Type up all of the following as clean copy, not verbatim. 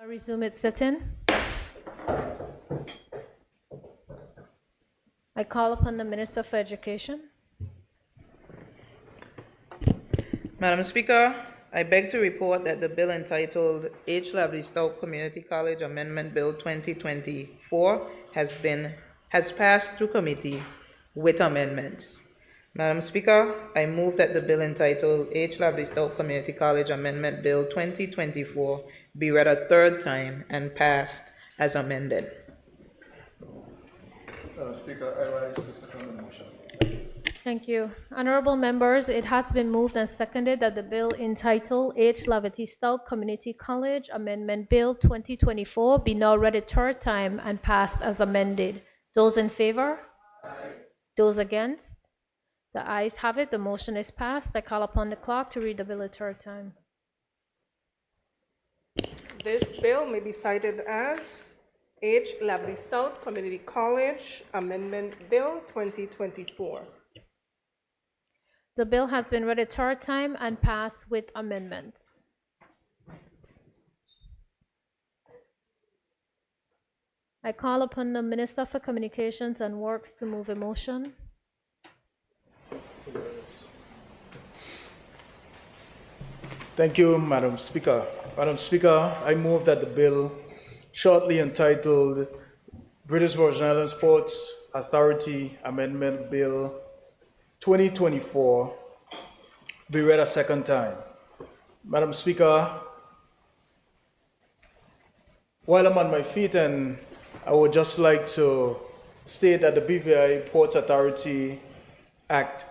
Resume its sitting. I call upon the Minister for Education. Madam Speaker, I beg to report that the bill entitled H. Lavely Stoutt Community College Amendment Bill 2024 has passed through committee with amendments. Madam Speaker, I move that the bill entitled H. Lavely Stoutt Community College Amendment Bill 2024 be read a third time and passed as amended. Speaker, I rise to second the motion. Thank you. Honorable members, it has been moved and seconded that the bill entitled H. Lavely Stoutt Community College Amendment Bill 2024 be now read a third time and passed as amended. Those in favor? Aye. Those against? The ayes have it. The motion is passed. I call upon the clerk to read the bill a third time. This bill may be cited as H. Lavely Stoutt Community College Amendment Bill 2024. The bill has been read a third time and passed with amendments. I call upon the Minister for Communications and Works to move a motion. Thank you, Madam Speaker. Madam Speaker, I move that the bill shortly entitled British Virgin Islands Ports Authority Amendment Bill 2024 be read a second time. Madam Speaker, while I'm on my feet, and I would just like to state that the BVI Ports Authority Act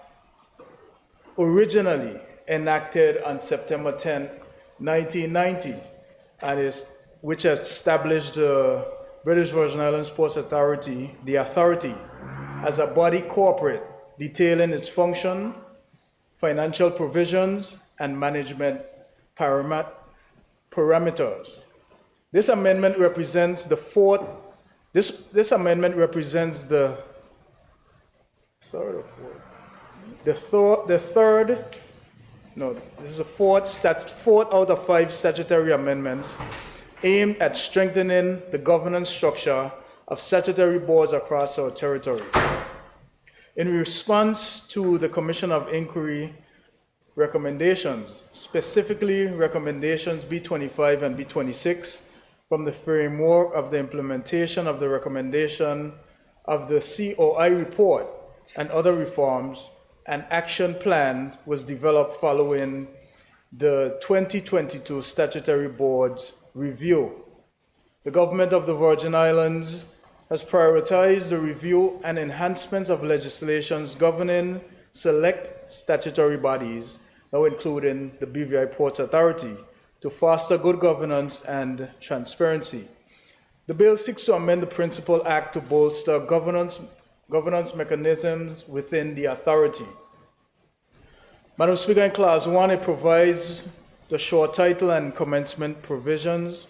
originally enacted on September 10, 1990, and which established the British Virgin Islands Ports Authority, the authority, as a body corporate detailing its function, financial provisions, and management parameters. This amendment represents the fourth. This amendment represents the third or fourth. The third. No, this is the fourth out of 5 statutory amendments aimed at strengthening the governance structure of statutory boards across our territory. In response to the Commission of Inquiry recommendations, specifically recommendations B25 and B26 from the framework of the implementation of the recommendation of the COI report and other reforms, an action plan was developed following the 2022 Statutory Board's review. The Government of the Virgin Islands has prioritized the review and enhancements of legislations governing select statutory bodies, now including the BVI Ports Authority, to foster good governance and transparency. The bill seeks to amend the Principal Act to bolster governance mechanisms within the authority. Madam Speaker, in Clause 1, it provides the short title and commencement provisions.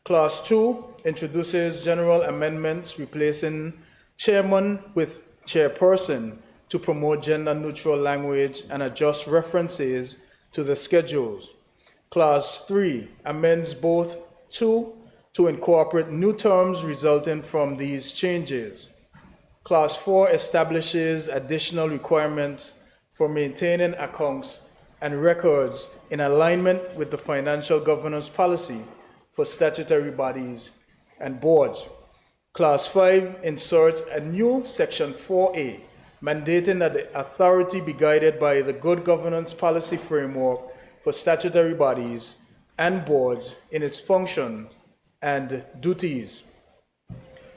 Clause 2 introduces general amendments replacing chairman with chairperson to promote gender-neutral language and adjust references to the schedules. Clause 3 amends both 2 to incorporate new terms resulting from these changes. Clause 4 establishes additional requirements for maintaining accounts and records in alignment with the financial governance policy for statutory bodies and boards. Clause 5 inserts a new Section 4A, mandating that the authority be guided by the good governance policy framework for statutory bodies and boards in its function and duties.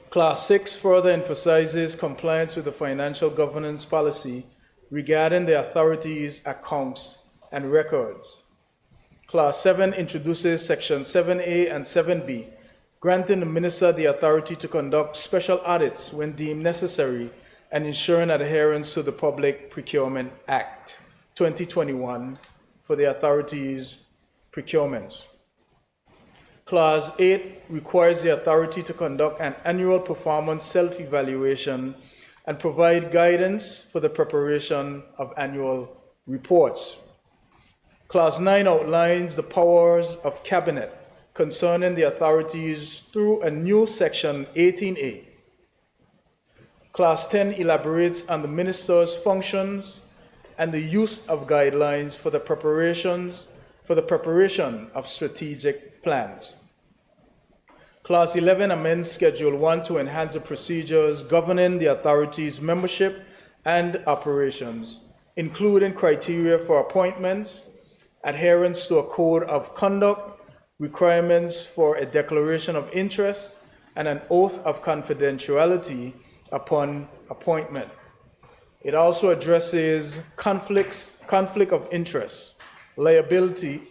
Clause 6 further emphasizes compliance with the financial governance policy regarding the authority's accounts and records. Clause 7 introduces Section 7A and 7B, granting the minister the authority to conduct special audits when deemed necessary and ensuring adherence to the Public Procurement Act 2021 for the authority's procurements. Clause 8 requires the authority to conduct an annual performance self-evaluation and provide guidance for the preparation of annual reports. Clause 9 outlines the powers of Cabinet concerning the authorities through a new section 18A. Class 10 elaborates on the minister's functions and the use of guidelines for the preparation of strategic plans. Class 11 amends Schedule 1 to enhance the procedures governing the authority's membership and operations, including criteria for appointments, adherence to a code of conduct, requirements for a declaration of interest, and an oath of confidentiality upon appointment. It also addresses conflict of interest, liability,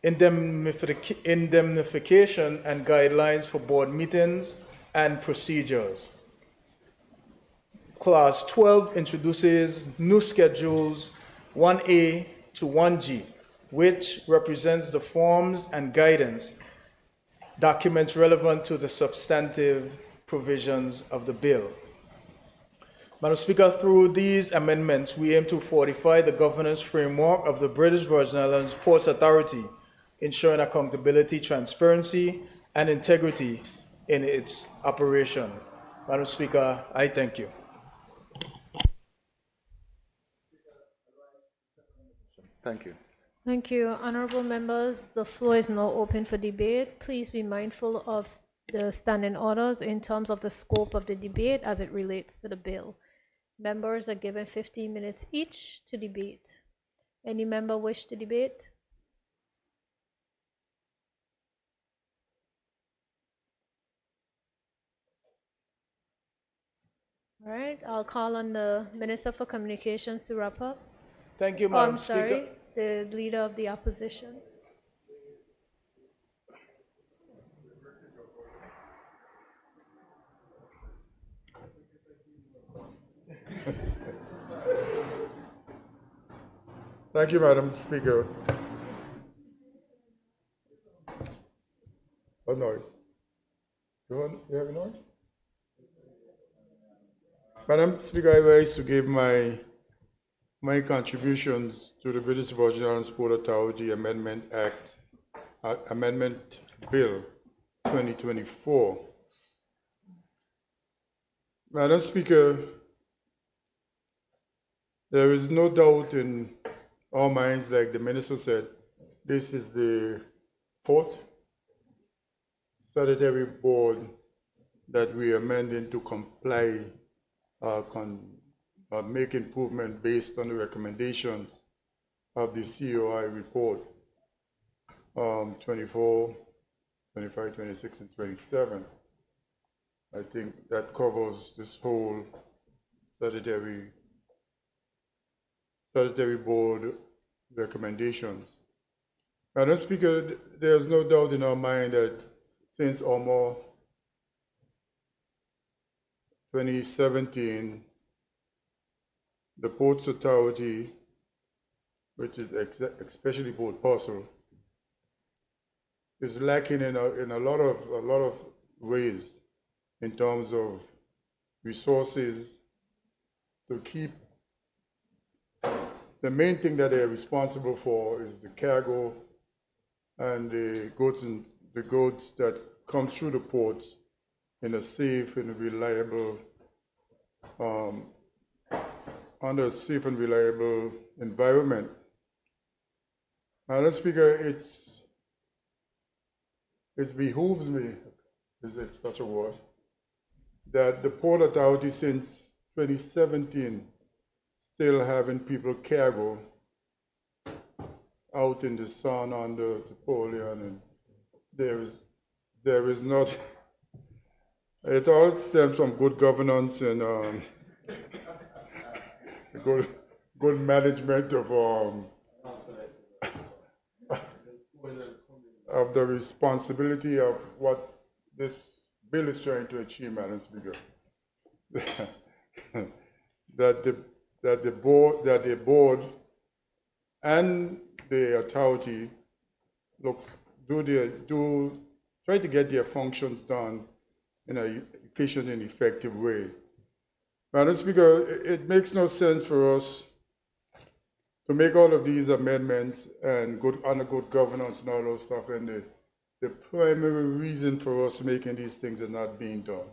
indemnification, and guidelines for board meetings and procedures. Clause 12 introduces new schedules 1A to 1G, which represents the forms and guidance documents relevant to the substantive provisions of the bill. Madam Speaker, through these amendments, we aim to fortify the governance framework of the British Virgin Islands Ports Authority, ensuring accountability, transparency, and integrity in its operation. Madam Speaker, I thank you. Thank you. Thank you. Honorable members, the floor is now open for debate. Please be mindful of the standing orders in terms of the scope of the debate as it relates to the bill. Members are given 15 minutes each to debate. Any member wish to debate? All right, I'll call on the Minister for Communications to wrap up. Thank you, Oh, Madam I'm Speaker. sorry, the Leader of the Opposition. Thank you, Madam Speaker. A noise. You have a noise? Madam Speaker, I rise to give my contributions to the British Virgin Islands Port Authority Amendment Act, Amendment Bill 2024. Madam Speaker, there is no doubt in our minds, like the Minister said, this is the fourth statutory board that we are amending to comply, make improvement based on the recommendations of the COI report 24, 25, 26, and 27. I think that covers this whole statutory board recommendations. Madam Speaker, there's no doubt in our mind that since almost 2017, the Ports Authority, which is especially Port Parcel, is lacking in a lot of ways in terms of resources to keep. The main thing that they're responsible for is the cargo and the goods that come through the ports in a safe and reliable, under a safe and reliable environment. Madam Speaker, it behooves me, is it such a word, that the Port Authority since 2017 still having people cargo out in the sun under Napoleon, and there is not. It all stems from good governance and good management of the responsibility of what this bill is trying to achieve, Madam Speaker. that the board and the authority try to get their functions done in an efficient and effective way. Madam Speaker, it makes no sense for us to make all of these amendments and under good governance and all those stuff, and the primary reason for us making these things are not being done.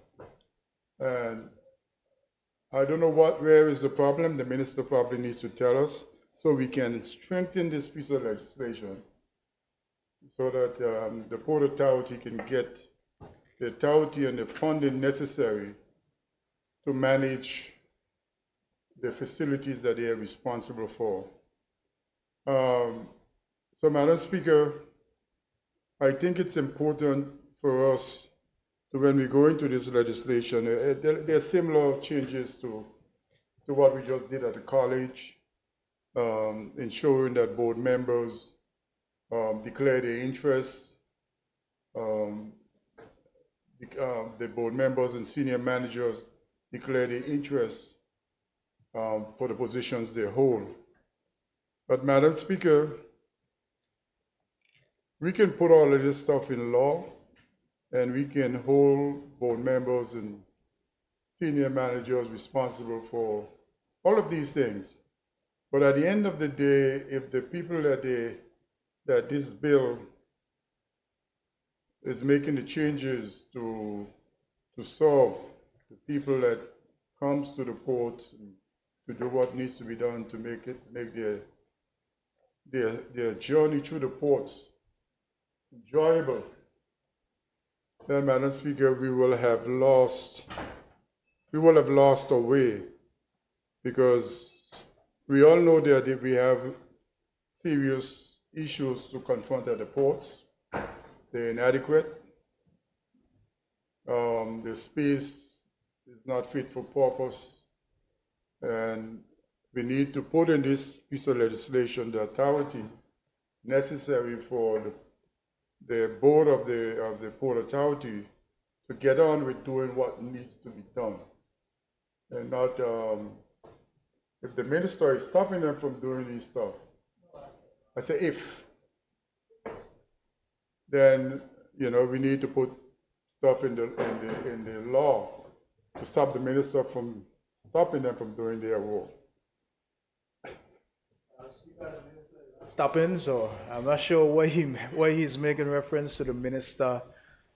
And I don't know where is the problem. The minister probably needs to tell us so we can strengthen this piece of legislation so that the Port Authority can get the authority and the funding necessary to manage the facilities that they are responsible for. So, Madam Speaker, I think it's important for us to, when we go into this legislation, there are similar changes to what we just did at the college, ensuring that board members declare their interests, the board members and senior managers declare their interests for the positions they hold. But Madam Speaker, we can put all of this stuff in law, and we can hold board members and senior managers responsible for all of these things. But at the end of the day, if the people that this bill is making the changes to solve, the people that comes to the port to do what needs to be done to make their journey through the ports enjoyable, then, Madam Speaker, we will have lost our way, because we all know that we have serious issues to confront at the ports. They're inadequate. The space is not fit for purpose, and we need to put in this piece of legislation the authority necessary for the board of the Port Authority to get on with doing what needs to be done, and not if the minister is stopping them from doing this stuff. I say if, then we need to put stuff in the law to stop the minister from stopping them from doing their work. Stopping, so I'm not sure why he's making reference to the minister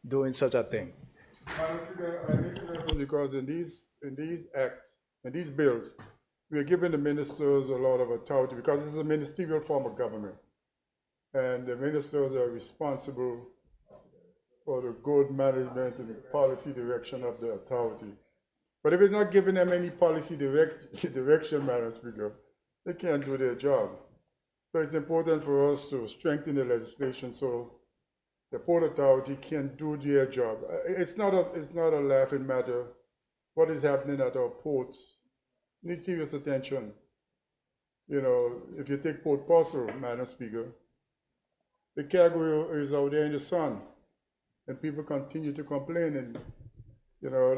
doing such a thing. Madam Speaker, I make a reference because in these acts, in these bills, we are giving the ministers a lot of authority because this is a ministerial form of government. And the ministers are responsible for the good management and policy direction of the authority. But if it's not giving them any policy direction, Madam Speaker, they can't do their job. So it's important for us to strengthen the legislation so the Port Authority can do their job. It's not a laughing matter. What is happening at our ports needs serious attention. If you take Port Parcel, Madam Speaker, the cargo is out there in the sun, and people continue to complain. And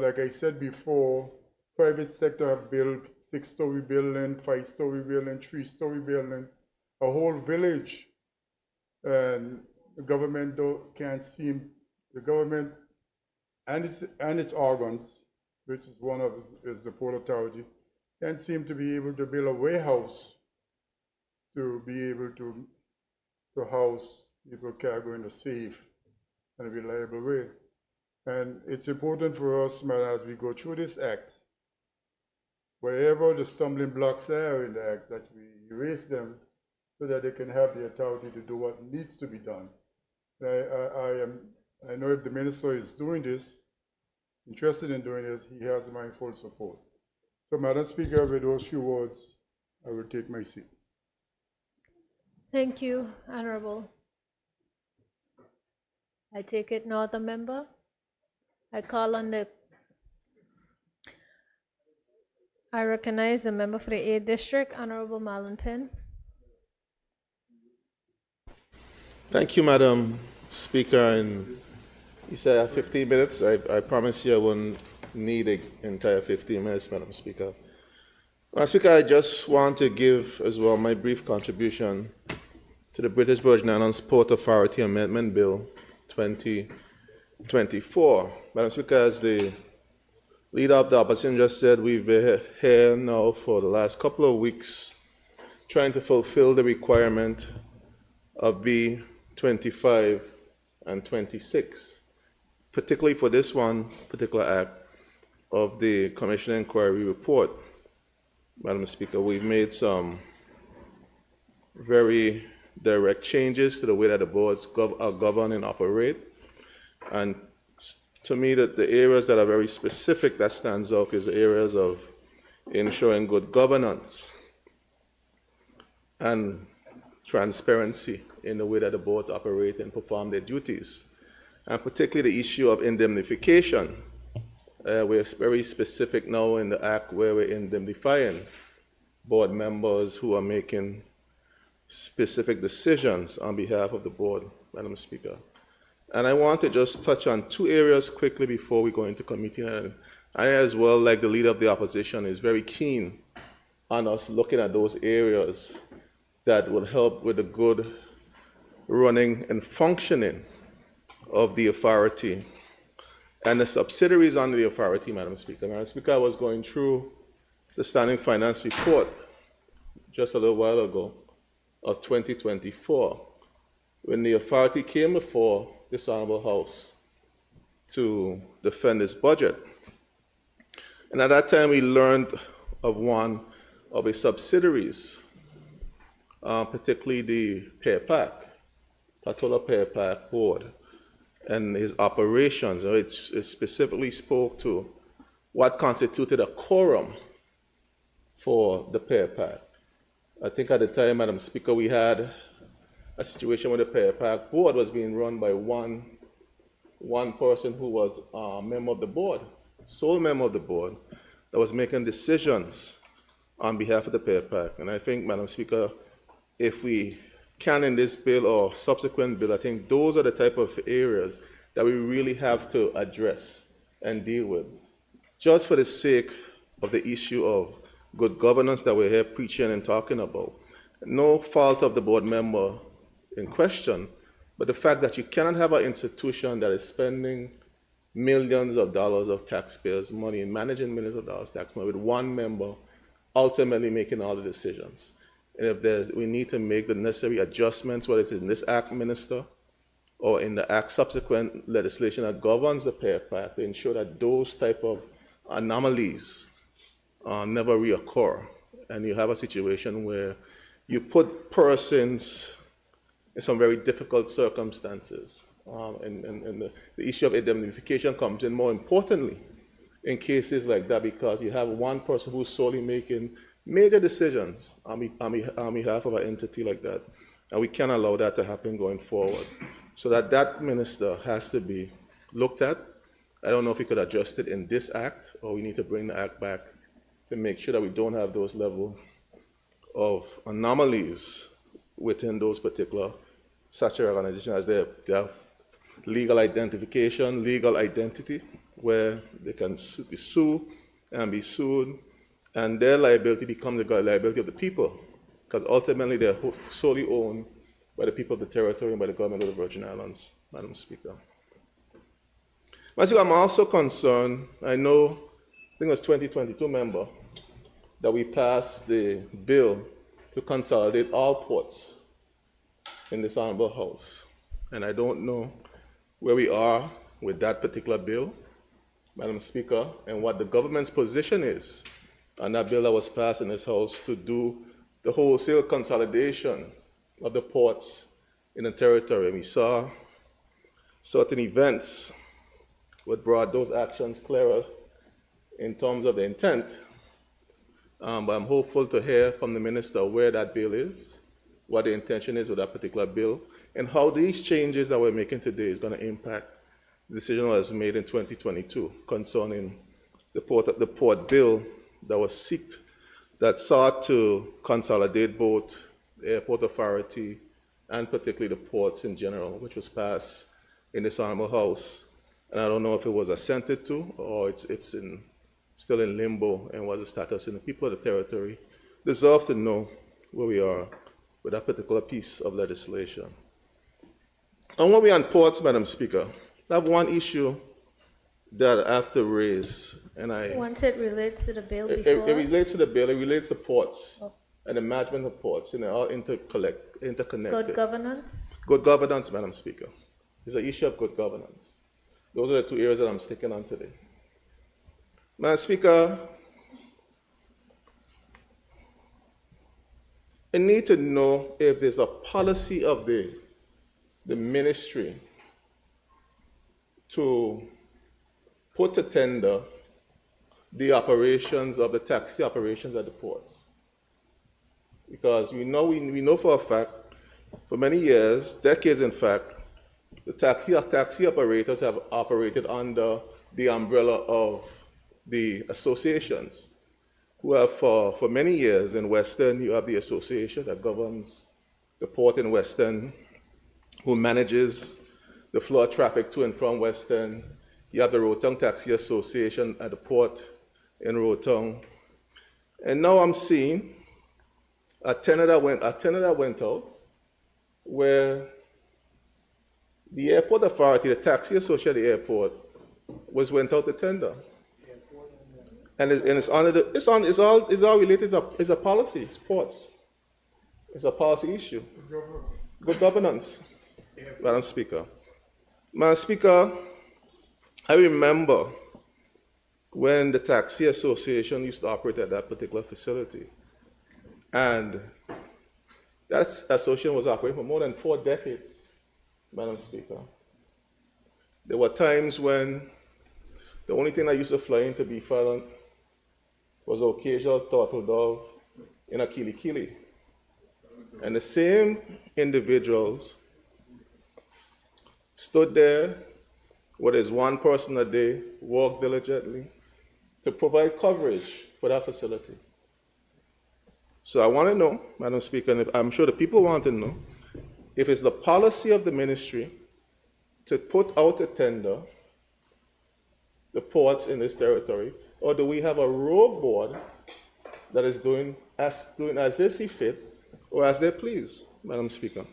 like I said before, private sector have built 6-story building, 5-story building, 3-story building, a whole village, and the government the government and its organs, which is the Port Authority, can't seem to be able to build a warehouse to be able to house people cargo in a safe and reliable way. And it's important for us, madam, as we go through this act, wherever the stumbling blocks are in the act, that we erase them so that they can have the authority to do what needs to be done. I know if the minister is doing this, interested in doing this, he has my full support. So, Madam Speaker, with those few words, I will take my seat. Thank you, Honorable. I take it no other member. I recognize the member for the 8th District, Honorable Marlon Penn. Thank you, Madam Speaker. And you said I have 15 minutes. I promise you I won't need the entire 15 minutes, Madam Speaker. Madam Speaker, I just want to give as well my brief contribution to the British Virgin Islands Port Authority Amendment Bill 2024. Madam Speaker, as the leader of the opposition just said, we've been here now for the last couple of weeks trying to fulfill the requirement of B25 and 26, particularly for this one particular act of the Commission Inquiry Report. Madam Speaker, we've made some very direct changes to the way that the boards are governed and operate. And to me, that the areas that are very specific that stands out is the areas of ensuring good governance and transparency in the way that the boards operate and perform their duties. And particularly the issue of indemnification. We're very specific now in the Act where we're indemnifying board members who are making specific decisions on behalf of the board, Madam Speaker. And I want to just touch on two areas quickly before we go into committee. And I, as well, like the leader of the opposition, is very keen on us looking at those areas that will help with the good running and functioning of the authority and the subsidiaries under the authority, Madam Speaker. Madam Speaker, I was going through the Standing Finance Report just a little while ago of 2024, when the authority came before this Honorable House to defend its budget. And at that time, we learned of one of its subsidiaries, particularly the PAIRPAC, Patola PAIRPAC Board, and his operations. It specifically spoke to what constituted a quorum for the PAIRPAC. I think at the time, Madam Speaker, we had a situation where the PAIRPAC board was being run by one person who was a member of the board, sole member of the board, that was making decisions on behalf of the PAIRPAC. And I think, Madam Speaker, if we can in this bill or subsequent bill, I think those are the type of areas that we really have to address and deal with, just for the sake of the issue of good governance that we're here preaching and talking about. No fault of the board member in question, but the fact that you cannot have an institution that is spending millions of dollars of taxpayers' money and managing millions of dollars tax money with one member ultimately making all the decisions. And if we need to make the necessary adjustments, whether it's in this act, Minister, or in the act subsequent legislation that governs the PAIRPAC, to ensure that those type of anomalies never reoccur, and you have a situation where you put persons in some very difficult circumstances. And the issue of indemnification comes in more importantly in cases like that, because you have one person who's solely making major decisions on behalf of an entity like that. And we can't allow that to happen going forward. So that minister has to be looked at. I don't know if we could adjust it in this act, or we need to bring the act back to make sure that we don't have those level of anomalies within those particular statutory organizations, as they have legal identification, legal identity, where they can be sued and be sued, and their liability becomes the liability of the people, because ultimately they're solely owned by the people of the territory and by the government of the Virgin Islands, Madam Speaker. Madam Speaker, I'm also concerned, I think it was 2022, member, that we passed the bill to consolidate all ports in this Honorable House. And I don't know where we are with that particular bill, Madam Speaker, and what the government's position is on that bill that was passed in this House to do the wholesale consolidation of the ports in the territory. We saw certain events what brought those actions clearer in terms of the intent. But I'm hopeful to hear from the minister where that bill is, what the intention is with that particular bill, and how these changes that we're making today is going to impact the decision that was made in 2022 concerning the port bill that sought to consolidate both the airport authority and particularly the ports in general, which was passed in this Honorable House. And I don't know if it was assented to or it's still in limbo, and what's the status. And the people of the territory deserve to know where we are with that particular piece of legislation. And when we're on ports, Madam Speaker, I have one issue that I have to raise, and Once it relates to the bill it before us? relates to the bill, it relates to ports and the management of ports, all interconnected. Good governance? Good governance, Madam Speaker. It's an issue of good governance. Those are the two areas that I'm sticking on today. Madam Speaker, I need to know if there's a policy of the ministry to put to tender the operations of the taxi operations at the ports. Because we know for a fact, for many years, decades in fact, the taxi operators have operated under the umbrella of the associations, who have for many years in Western, you have the association that governs the port in Western, who manages the flow of traffic to and from Western. You have the Rotong Taxi Association at the port in Rotong. And now I'm seeing a tender that went out where the airport authority, the taxi association at the airport, went out to tender. And it's all related, it's a policy, it's ports. It's a policy issue. Good governance, Madam Speaker. Madam Speaker, I remember when the taxi association used to operate at that particular facility. And that association was operating for more than 4 decades, Madam Speaker. There were times when the only thing I used to fly into be silent was an occasional turtle dove in a kili. And the same individuals stood there, whether it's one person a day, worked diligently to provide coverage for that facility. So I want to know, Madam Speaker, and I'm sure the people want to know, if it's the policy of the ministry to put out a tender the ports in this territory, or do we have a rogue board that is doing as they see fit or as they please, Madam Speaker?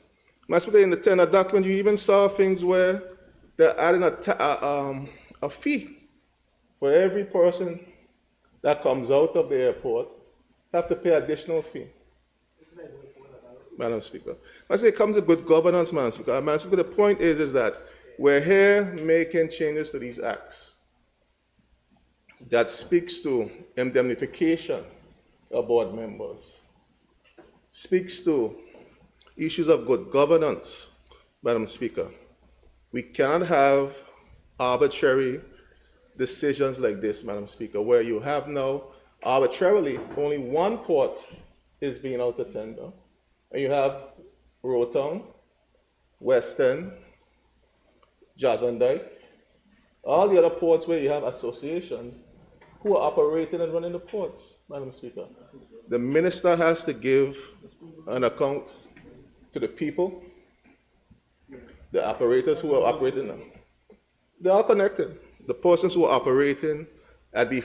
Madam Speaker, in the tender document, you even saw things where they're adding a fee for every person that comes out of the airport, have to pay additional fee. Madam Speaker. I say it comes to good governance, Madam Speaker. Madam Speaker, the point is that we're here making changes to these acts that speaks to indemnification of board members, speaks to issues of good governance, Madam Speaker. We cannot have arbitrary decisions like this, Madam Speaker, where you have now arbitrarily only one port is being out to tender, and you have Rotong, Western, Jasmine Dyke, all the other ports where you have associations who are operating and running the ports, Madam Speaker. The minister has to give an account to the people, the operators who are operating them. They're all connected. The persons who are operating at the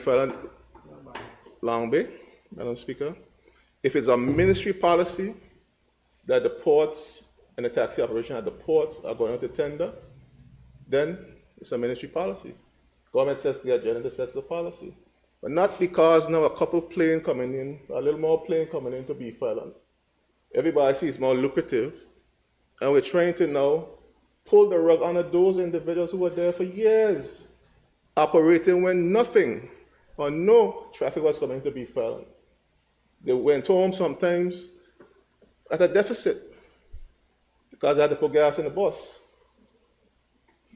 Long Bay, Madam Speaker, if it's a ministry policy that the ports and the taxi operation at the ports are going to tender, then it's a ministry policy. Government sets the agenda, it sets the policy. But not because now a couple plane coming in, a little more plane coming in to be Island. Everybody sees it's more lucrative, and we're trying to now pull the rug under those individuals who were there for years, operating when nothing or no traffic was coming to be Island. They went home sometimes at a deficit because they had to put gas in the bus,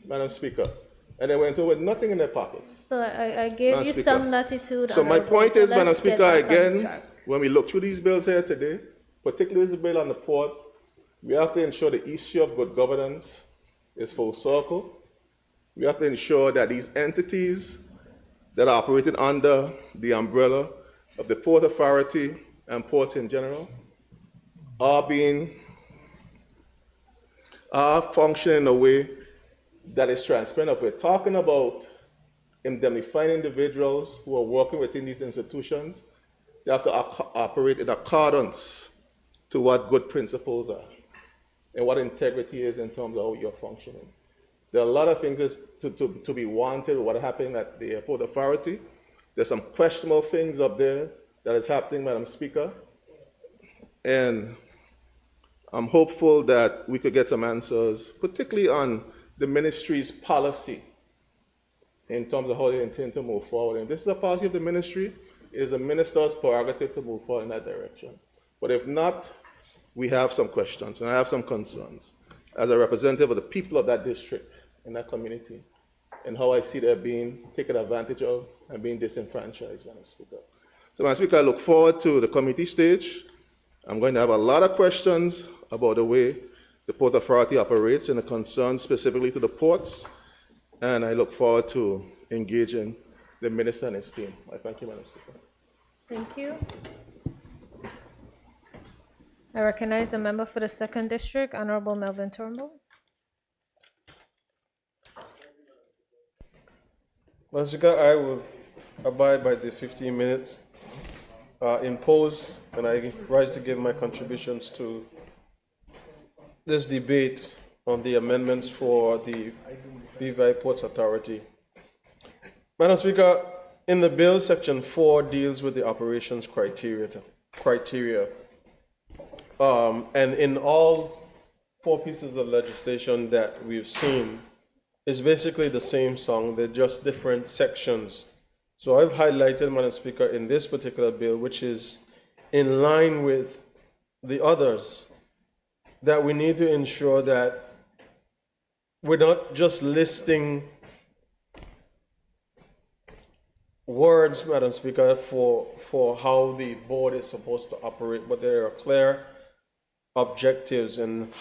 Madam Speaker. And they went home with nothing in their pockets. So I gave Madam you Speaker. some latitude. So my point is, Madam let's get Speaker, back on again, track. when we look through these bills here today, particularly the bill on the port, we have to ensure the issue of good governance is full circle. We have to ensure that these entities that are operating under the umbrella of the Port Authority and ports in general are functioning in a way that is transparent. If we're talking about indemnifying individuals who are working within these institutions, they have to operate in accordance to what good principles are and what integrity is in terms of how you're functioning. There are a lot of things to be wanted, what happened at the airport authority. There's some questionable things up there that is happening, Madam Speaker. And I'm hopeful that we could get some answers, particularly on the ministry's policy in terms of how they intend to move forward. And this is a policy of the ministry. It is the minister's prerogative to move forward in that direction. But if not, we have some questions and I have some concerns as a representative of the people of that district and that community and how I see they're being taken advantage of and being disenfranchised, Madam Speaker. So, Madam Speaker, I look forward to the committee stage. I'm going to have a lot of questions about the way the Port Authority operates and the concerns specifically to the ports, and I look forward to engaging the Minister and his team. I thank you, Madam Speaker. Thank you. I recognize the member for the 2nd District, Honorable Melvin Turnbull. Madam Speaker, I will abide by the 15 minutes imposed, and I rise to give my contributions to this debate on the amendments for the BVI Ports Authority. Madam Speaker, in the bill, Section 4 deals with the operations criteria. And in all 4 pieces of legislation that we've seen, it's basically the same song, they're just different sections. So I've highlighted, Madam Speaker, in this particular bill, which is in line with the others, that we need to ensure that we're not just listing words, Madam Speaker, for how the board is supposed to operate, but there are clear objectives and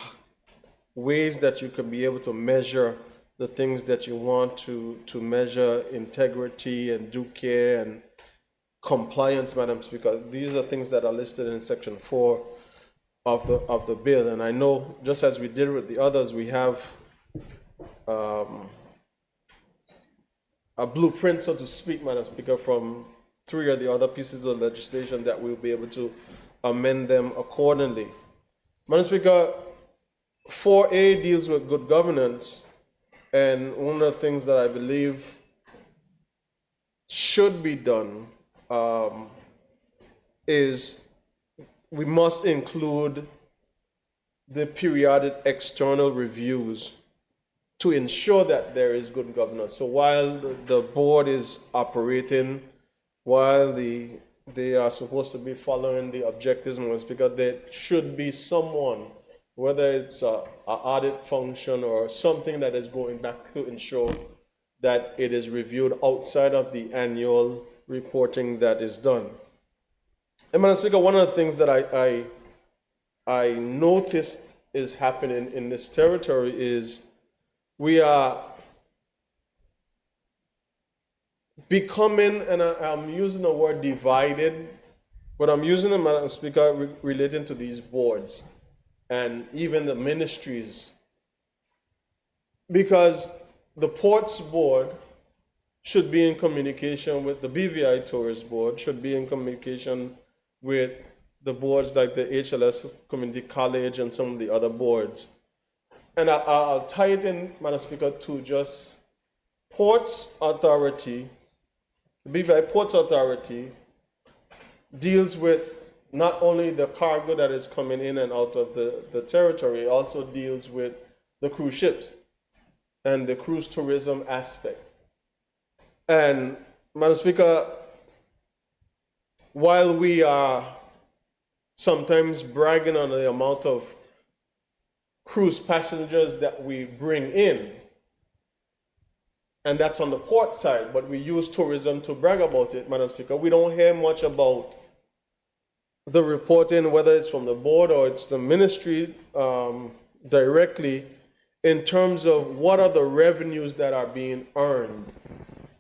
ways that you can be able to measure the things that you want to measure: integrity and due care and compliance, Madam Speaker. These are things that are listed in Section 4 of the bill. And I know, just as we did with the others, we have a blueprint, so to speak, Madam Speaker, from 3 of the other pieces of legislation that we'll be able to amend them accordingly. Madam Speaker, 4A deals with good governance, and one of the things that I believe should be done is we must include the periodic external reviews to ensure that there is good governance. So while the board is operating, while they are supposed to be following the objectives, Madam Speaker, there should be someone, whether it's an audit function or something that is going back to ensure that it is reviewed outside of the annual reporting that is done. And Madam Speaker, one of the things that I noticed is happening in this territory is we are becoming, and I'm using the word divided, but I'm using it, Madam Speaker, relating to these boards and even the ministries, because the Ports Board should be in communication with the BVI Tourist Board, should be in communication with the boards like the HLS Community College and some of the other boards. And I'll tie it in, Madam Speaker, to just Ports Authority. The BVI Ports Authority deals with not only the cargo that is coming in and out of the territory, it also deals with the cruise ships and the cruise tourism aspect. And Madam Speaker, while we are sometimes bragging on the amount of cruise passengers that we bring in, and that's on the port side, but we use tourism to brag about it, Madam Speaker, we don't hear much about the reporting, whether it's from the board or it's the ministry directly, in terms of what are the revenues that are being earned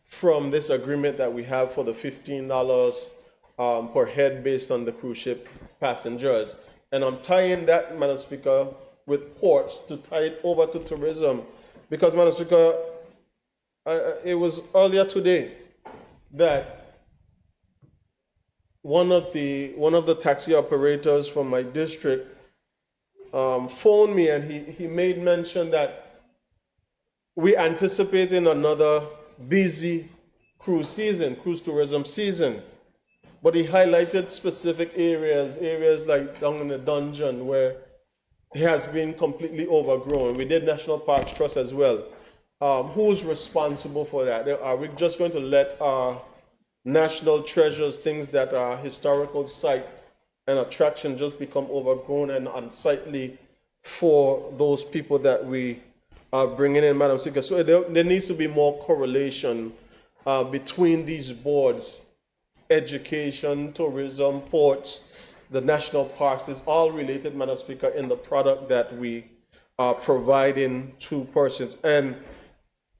from this agreement that we have for the $15 per head based on the cruise ship passengers. And I'm tying that, Madam Speaker, with ports to tie it over to tourism, because, Madam Speaker, it was earlier today that one of the taxi operators from my district phoned me, and he made mention that we're anticipating another busy cruise tourism season. But he highlighted specific areas like down in the dungeon where has been completely overgrown. We did National Parks Trust as well. Who's responsible for that? Are we just going to let our national treasures, things that are historical sites and attraction, just become overgrown and unsightly for those people that we are bringing in, Madam Speaker? So there needs to be more correlation between these boards: education, tourism, ports, the national parks. Is all related, Madam Speaker, in the product that we are providing to persons. And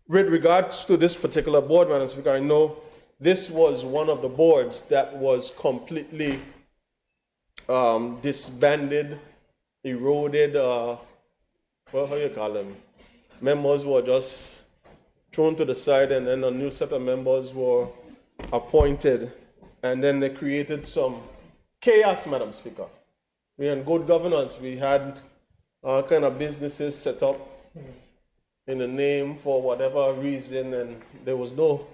with regards to this particular board, Madam Speaker, I know this was one of the boards that was completely disbanded, eroded, how you call them? Members were just thrown to the side, and then a new set of members were appointed. And then they created some chaos, Madam Speaker. We in good governance, we had all kind of businesses set up in the name for whatever reason, and there was no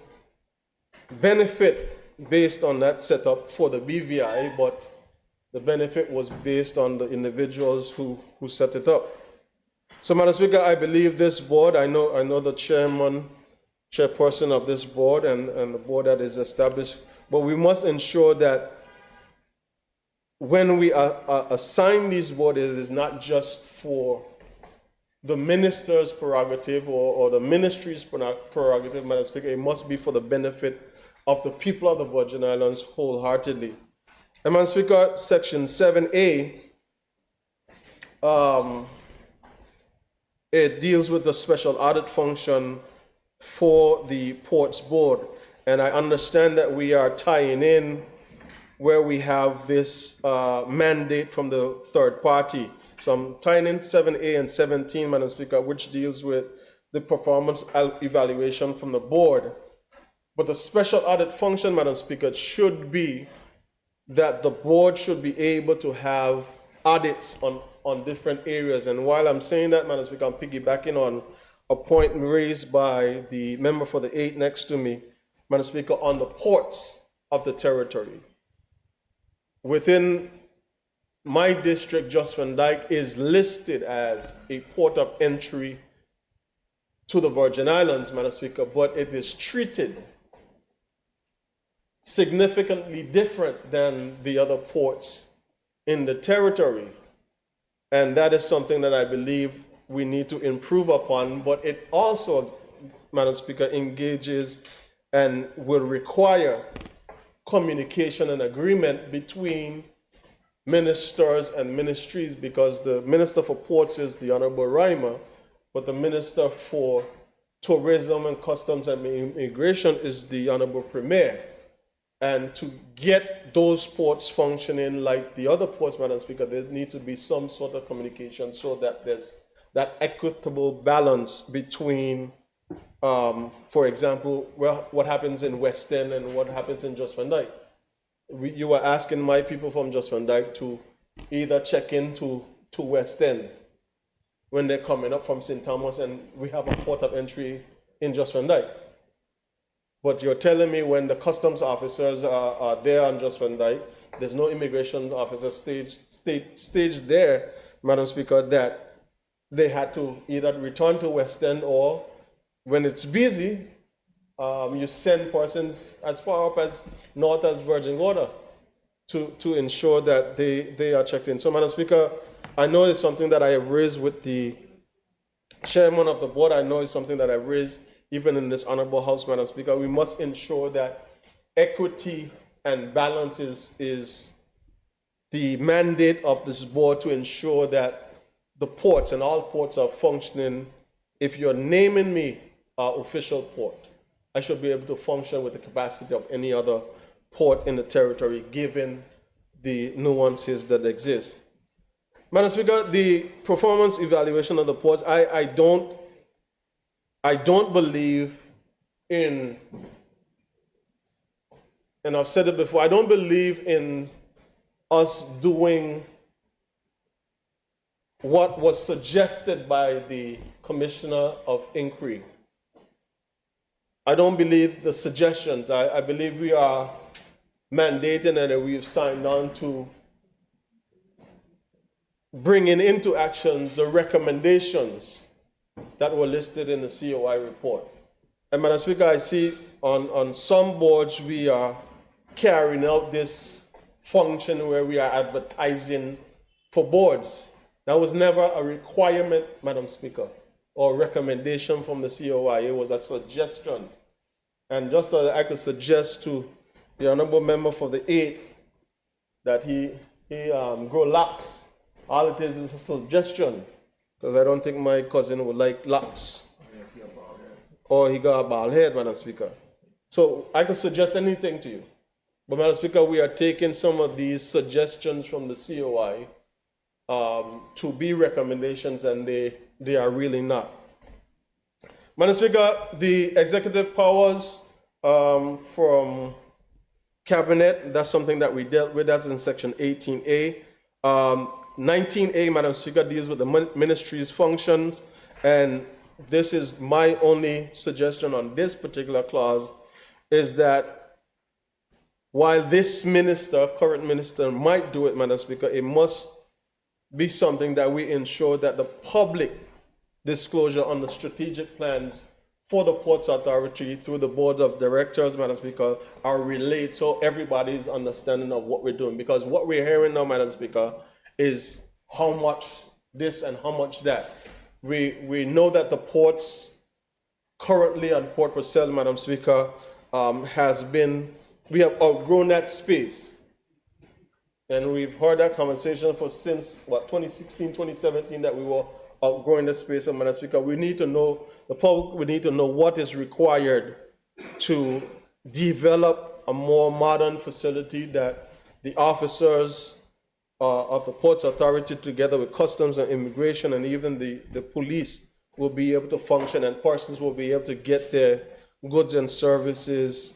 benefit based on that setup for the BVI, but the benefit was based on the individuals who set it up. So, Madam Speaker, I believe this board, I know the chairperson of this board and the board that is established, but we must ensure that when we assign these boards, it is not just for the minister's prerogative or the ministry's prerogative, Madam Speaker. It must be for the benefit of the people of the Virgin Islands wholeheartedly. And Madam Speaker, Section 7A, it deals with the special audit function for the Ports Board. And I understand that we are tying in where we have this mandate from the third party. So I'm tying in 7A and 17, Madam Speaker, which deals with the performance evaluation from the board. But the special audit function, Madam Speaker, should be that the board should be able to have audits on different areas. And while I'm saying that, Madam Speaker, I'm piggybacking on a point raised by the member for the 8 next to me, Madam Speaker, on the ports of the territory. Within my district, Just Van Dyke is listed as a port of entry to the Virgin Islands, Madam Speaker, but it is treated significantly different than the other ports in the territory. And that is something that I believe we need to improve upon, but it also, Madam Speaker, engages and will require communication and agreement between ministers and ministries, because the Minister for Ports is the Honorable Reimer, but the Minister for Tourism and Customs and Immigration is the Honorable Premier. And to get those ports functioning like the other ports, Madam Speaker, there needs to be some sort of communication so that there's that equitable balance between, for example, what happens in West End and what happens in Just Van Dyke. You were asking my people from Just Van Dyke to either check into West End when they're coming up from St. Thomas, and we have a port of entry in Just Van Dyke. But you're telling me when the customs officers are there on Just Van Dyke, there's no immigration officer staged there, Madam Speaker, that they had to either return to West End, or when it's busy, you send persons as far up as north as Virgin Gorda to ensure that they are checked in. So, Madam Speaker, I know it's something that I have raised with the chairman of the board. I know it's something that I've raised even in this honorable house, Madam Speaker. We must ensure that equity and balance is the mandate of this board, to ensure that the ports and all ports are functioning. If you're naming me official port, I should be able to function with the capacity of any other port in the territory, given the nuances that exist. Madam Speaker, the performance evaluation of the ports, I don't believe in, and I've said it before, I don't believe in us doing what was suggested by the Commissioner of Inquiry. I don't believe the suggestions. I believe we are mandating and we've signed on to bringing into action the recommendations that were listed in the COI report. And Madam Speaker, I see on some boards we are carrying out this function where we are advertising for boards. That was never a requirement, Madam Speaker, or recommendation from the COI. It was a suggestion. And just so that I could suggest to the honorable member for the 8th that he grow lax. All it is a suggestion, because I don't think my cousin would like lax. Or he got a bald head, Madam Speaker. So I could suggest anything to you. But Madam Speaker, we are taking some of these suggestions from the COI to be recommendations, and they are really not. Madam Speaker, the executive powers from Cabinet, that's something that we dealt with, that's in section 18A. 19A, Madam Speaker, deals with the ministry's functions, and this is my only suggestion on this particular clause, is that while this minister, current minister, might do it, Madam Speaker, it must be something that we ensure that the public disclosure on the strategic plans for the Ports Authority through the board of directors, Madam Speaker, are relayed so everybody's understanding of what we're doing. Because what we're hearing now, Madam Speaker, is how much this and how much that. We know that the ports currently on Port Purcell, Madam Speaker, we have outgrown that space. And we've heard that conversation since 2016, 2017, that we were outgrowing the space. And Madam Speaker, we need to know, the public, we need to know what is required to develop a more modern facility that the officers of the Ports Authority, together with Customs and Immigration and even the police, will be able to function, and persons will be able to get their goods and services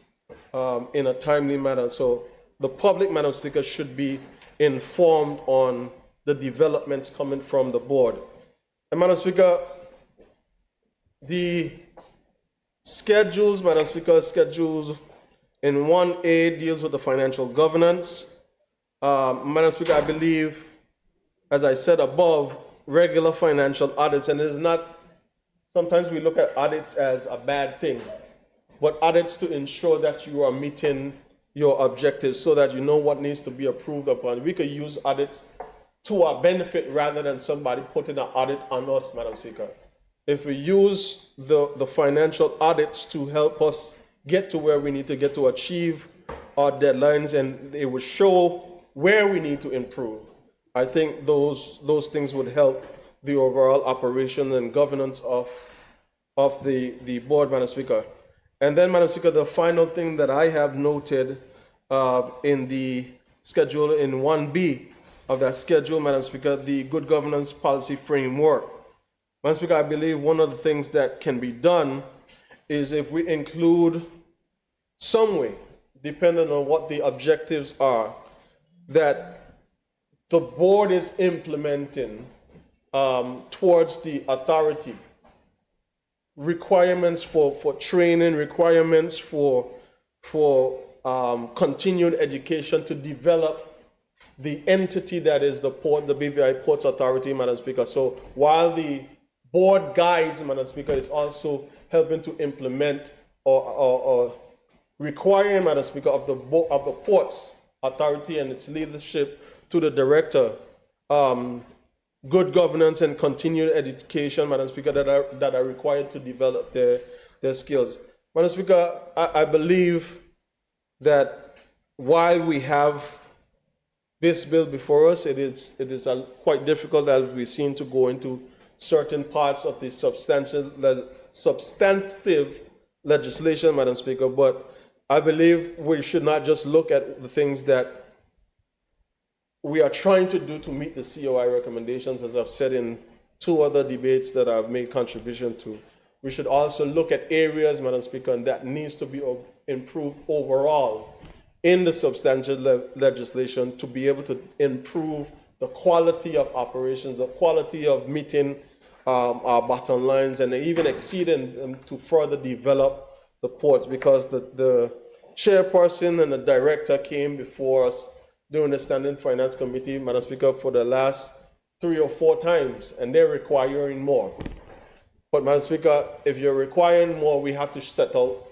in a timely manner. So the public, Madam Speaker, should be informed on the developments coming from the board. And Madam Speaker, the schedules, Madam Speaker, schedules in 1A deals with the financial governance. Madam Speaker, I believe, as I said above, regular financial audits, and it is not, sometimes we look at audits as a bad thing, but audits to ensure that you are meeting your objectives so that you know what needs to be approved upon. We could use audits to our benefit rather than somebody putting an audit on us, Madam Speaker. If we use the financial audits to help us get to where we need to get to achieve our deadlines, and it will show where we need to improve, I think those things would help the overall operation and governance of the board, Madam Speaker. And then, Madam Speaker, the final thing that I have noted in the schedule in 1B of that schedule, Madam Speaker, the good governance policy framework. Madam Speaker, I believe one of the things that can be done is if we include some way, depending on what the objectives are, that the board is implementing towards the authority requirements for training, requirements for continued education to develop the entity that is the port, the BVI Ports Authority, Madam Speaker. So while the board guides, Madam Speaker, is also helping to implement or requiring, Madam Speaker, of the Ports Authority and its leadership to the director, good governance and continued education, Madam Speaker, that are required to develop their skills. Madam Speaker, I believe that while we have this bill before us, it is quite difficult, as we've seen, to go into certain parts of the substantive legislation, Madam Speaker, but I believe we should not just look at the things that we are trying to do to meet the COI recommendations, as I've said in 2 other debates that I've made contribution to. We should also look at areas, Madam Speaker, and that needs to be improved overall in the substantial legislation to be able to improve the quality of operations, the quality of meeting our bottom lines, and even exceeding them to further develop the ports, because the chairperson and the director came before us during the Standing Finance Committee, Madam Speaker, for the last 3 or 4 times, and they're requiring more. But, Madam Speaker, if you're requiring more, we have to set out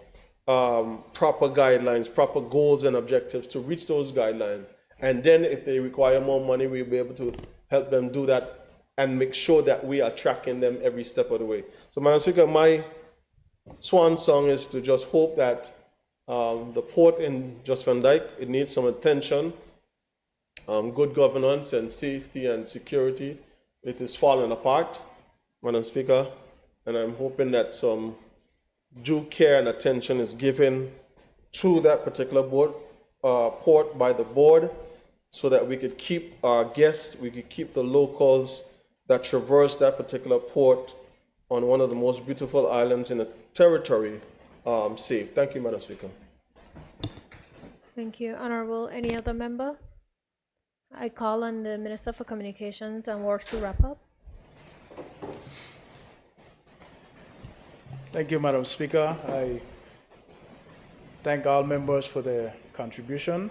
proper guidelines, proper goals and objectives to reach those guidelines. And then if they require more money, we'll be able to help them do that and make sure that we are tracking them every step of the way. So, Madam Speaker, my swan song is to just hope that the port in Just Van Dyke, it needs some attention, good governance and safety and security. It is falling apart, Madam Speaker, and I'm hoping that some due care and attention is given to that particular port by the board, so that we could keep our guests, we could keep the locals that traverse that particular port on one of the most beautiful islands in the territory safe. Thank you, Madam Speaker. Thank you. Honorable, any other member? I call on the Minister for Communications and Works to wrap up. Thank you, Madam Speaker. I thank all members for their contribution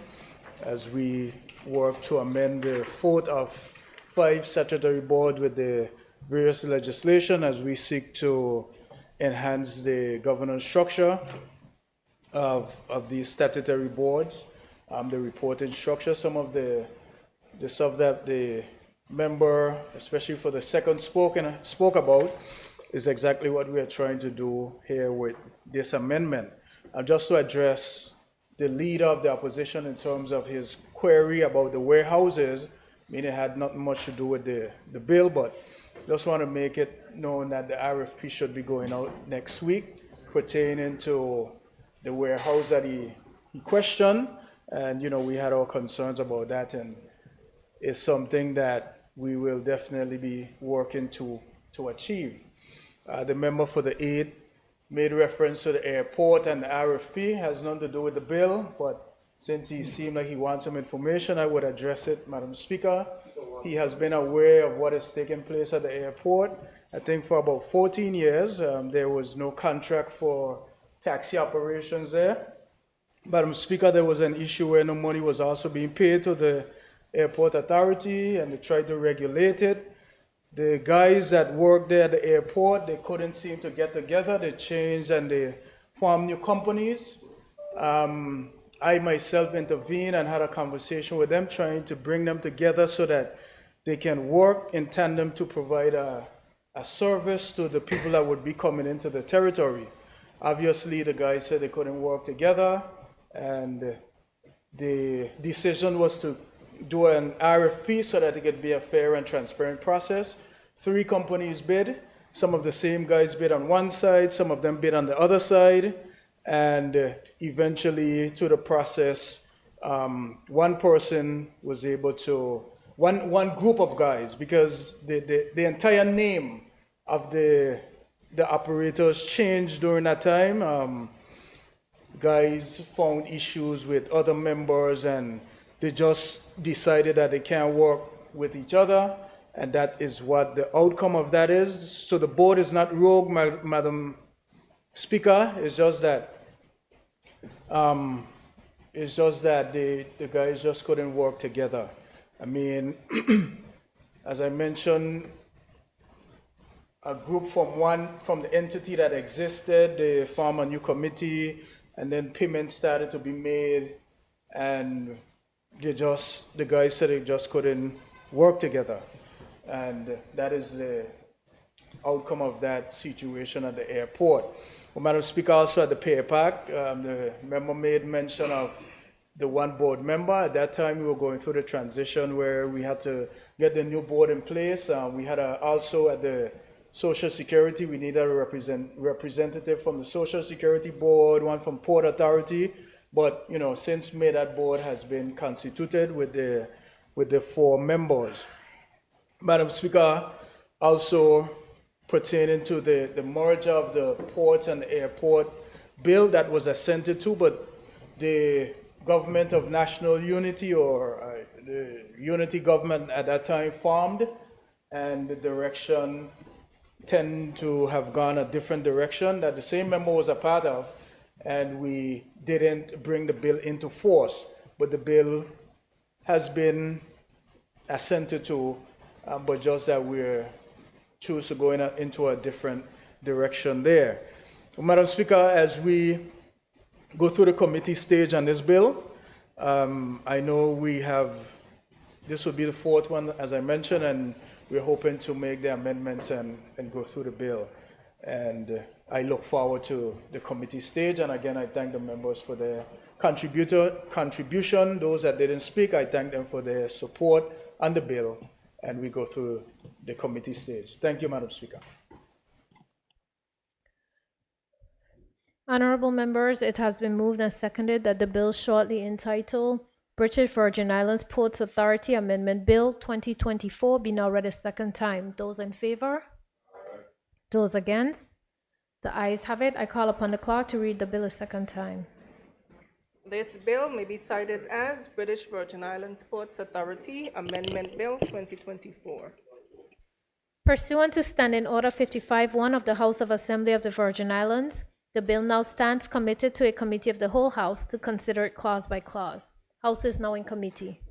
as we work to amend the 4th of 5 statutory board with the various legislation as we seek to enhance the governance structure of these statutory boards, the reporting structure. Some of the stuff that the member, especially for the second spoke about, is exactly what we are trying to do here with this amendment. Just to address the leader of the opposition in terms of his query about the warehouses, I mean, it had not much to do with the bill, but just want to make it known that the RFP should be going out next week pertaining to the warehouse that he questioned. And, we had our concerns about that, and it's something that we will definitely be working to achieve. The member for the 8th made reference to the airport, and the RFP has nothing to do with the bill, but since he seemed like he wants some information, I would address it, Madam Speaker. He has been aware of what is taking place at the airport. I think for about 14 years, there was no contract for taxi operations there. Madam Speaker, there was an issue where no money was also being paid to the airport authority, and they tried to regulate it. The guys that worked there at the airport, they couldn't seem to get together. They changed and they formed new companies. I myself intervened and had a conversation with them, trying to bring them together so that they can work in tandem to provide a service to the people that would be coming into the territory. Obviously, the guys said they couldn't work together, and the decision was to do an RFP so that it could be a fair and transparent process. 3 companies bid. Some of the same guys bid on one side, some of them bid on the other side, and eventually to the process, one person was able to, one group of guys, because the entire name of the operators changed during that time. Guys found issues with other members, and they just decided that they can't work with each other, and that is what the outcome of that is. So the board is not rogue, Madam Speaker. It's just that the guys just couldn't work together. I mean, as I mentioned, a group from the entity that existed, they formed a new committee, and then payments started to be made, and the guys said they just couldn't work together. And that is the outcome of that situation at the airport. Well, Madam Speaker, also at the pay pack, the member made mention of the one board member. At that time, we were going through the transition where we had to get the new board in place. We had also at the Social Security, we needed a representative from the Social Security Board, one from Port Authority. But, since May, that board has been constituted with the 4 members. Madam Speaker, also pertaining to the merger of the ports and the airport bill that was assented to, but the government of national unity, or the unity government at that time, formed, and the direction tend to have gone a different direction that the same member was a part of, and we didn't bring the bill into force. But the bill has been assented to, but just that we're choose to go into a different direction there. Madam Speaker, as we go through the committee stage on this bill, I know this will be the fourth one, as I mentioned, and we're hoping to make the amendments and go through the bill. And I look forward to the committee stage. And again, I thank the members for their contribution. Those that didn't speak, I thank them for their support on the bill. And we go through the committee stage. Thank you, Madam Speaker. Honorable members, it has been moved and seconded that the bill shortly entitled British Virgin Islands Ports Authority Amendment Bill 2024 be now read a second time. Those in favor? Those against? The ayes have it. I call upon the clerk to read the bill a second time. This bill may be cited as British Virgin Islands Ports Authority Amendment Bill 2024. Pursuant to Standing Order 55-1 of the House of Assembly of the Virgin Islands, the bill now stands committed to a committee of the whole House to consider it clause by clause. House is now in committee.